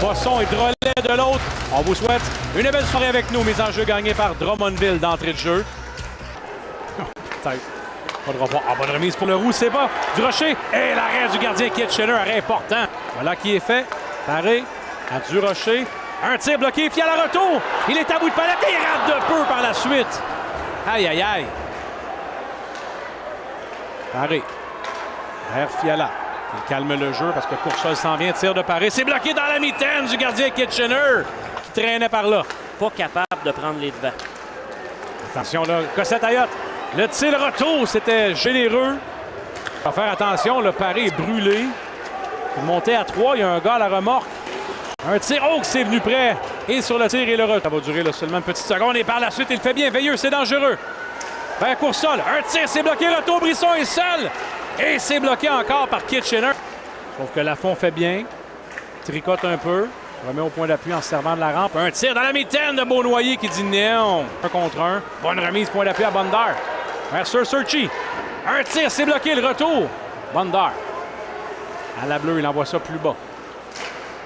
Bosson et Drolet de l'autre. On vous souhaite une belle soirée avec nous. Mise en jeu gagnée par Drummondville d'entrée de jeu. Peut-être. Pas de revoir. Bonne remise pour le Roux, c'est pas. Du Rocher et l'arrêt du gardien Kitchener, arrêt important. Voilà qui est fait. Paré à Du Rocher. Un tir bloqué, Fiala retour. Il est à bout de palette et il rate de peu par la suite. Aïe, aïe, aïe. Paré. Vers Fiala. Il calme le jeu parce que Coursol s'en vient. Tir de Paré. C'est bloqué dans la mitaine du gardien Kitchener qui traînait par là. Pas capable de prendre les devants. Attention là, Cossette Ayotte. Le tir retour, c'était généreux. Il faut faire attention, le Paré est brûlé. Il montait à 3, il y a un gars à la remorque. Un tir, oh, c'est venu près. Et sur le tir et le retour. Ça va durer là, seulement une petite seconde et par la suite, il fait bien. Veilleux, c'est dangereux. Vers Coursol, un tir, c'est bloqué. Retour, Brisson est seul. Et c'est bloqué encore par Kitchener. Sauf que Lafont fait bien. Tricote un peu. Remet au point d'appui en se servant de la rampe. Un tir dans la mitaine de Beaunoyer qui dit non. 1 contre 1. Bonne remise, point d'appui à Bondar. Vers Surchi. Un tir, c'est bloqué. Le retour. Bondar. À la bleue, il envoie ça plus bas.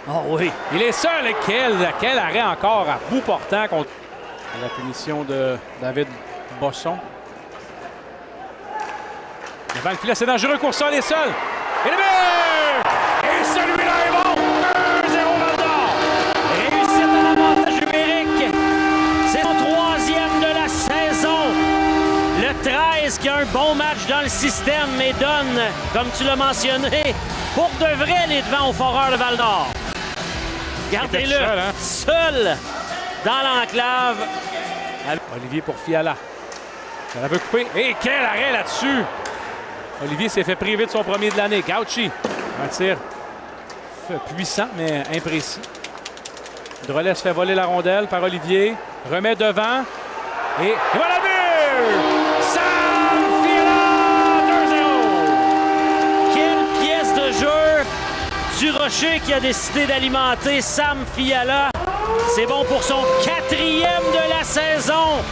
Oh oui. Il est seul. Et quel arrêt encore à bout portant contre la punition de David Bosson. Devant le filet, c'est dangereux. Coursol est seul. Et le but! Et celui-là est bon! 1-0 Val-d'Or. Réussite à l'avantage numérique. C'est son 3e de la saison. Le 13 qui a un bon match dans le système et donne, comme tu l'as mentionné, pour de vrai les devants aux Foreurs de Val-d'Or. Gardez-le seul dans l'enclave. Olivier pour Fiala. Ça la veut couper. Et quel arrêt là-dessus! Olivier s'est fait priver de son premier de l'année. Gauchi. Un tir puissant, mais imprécis. Drolet se fait voler la rondelle par Olivier. Remet devant. Et voilà le but! Sam Fiala! 2-0! Quelle pièce de jeu! Du Rocher qui a décidé d'alimenter Sam Fiala. C'est bon pour son 4e de la saison.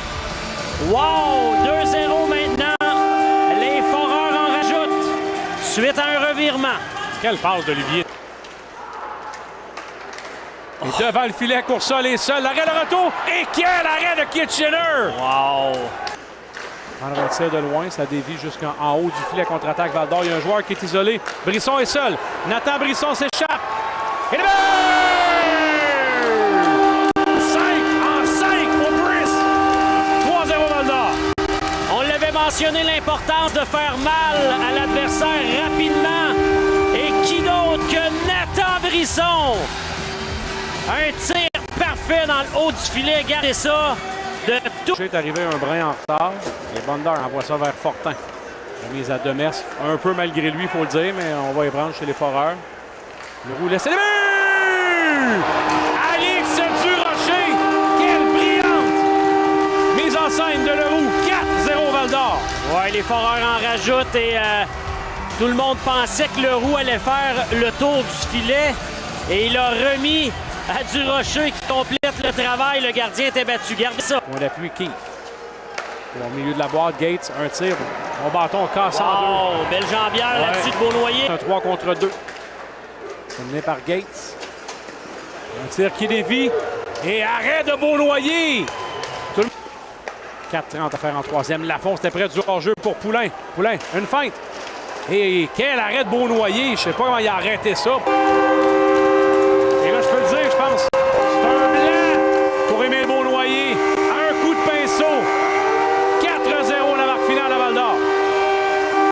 Wow! 2-0 maintenant. Les Foreurs en rajoutent suite à un revirement. Quelle passe d'Olivier. Et devant le filet, Coursol est seul. L'arrêt de retour. Et quel arrêt de Kitchener! Wow! Prendre un tir de loin, ça dévie jusqu'en haut du filet contre-attaque Val-d'Or. Il y a un joueur qui est isolé. Brisson est seul. Nathan Brisson s'échappe. Et le but! 5 pour Brice. 3-0 Val-d'Or. On l'avait mentionné, l'importance de faire mal à l'adversaire rapidement. Et qui d'autre que Nathan Brisson? Un tir parfait dans le haut du filet. Gardez ça. De tout. Il est arrivé un brin en retard. Et Bondar envoie ça vers Fortin. Remise à Demers. Un peu malgré lui, il faut le dire, mais on va y prendre chez les Foreurs. Le Roux laisse le but! Alix Durocher! Quelle brillante mise en scène de Leroux. 4-0 Val-d'Or. Ouais, les Foreurs en rajoutent et tout le monde pensait que Leroux allait faire le tour du filet. Et il a remis à Durocher qui complète le travail. Le gardien était battu. Gardez ça. On appuie Keith. Au milieu de la boîte, Gates, un tir. Mon bâton casse en deux. Belle jambière là-dessus de Beaunoyer. Un 3 contre 2. C'est mené par Gates. Un tir qui dévie. Et arrêt de Beaunoyer. 4-30 à faire en troisième. Lafont, c'était près du hors-jeu pour Poulain. Poulain, une feinte. Et quel arrêt de Beaunoyer. Je ne sais pas comment il a arrêté ça.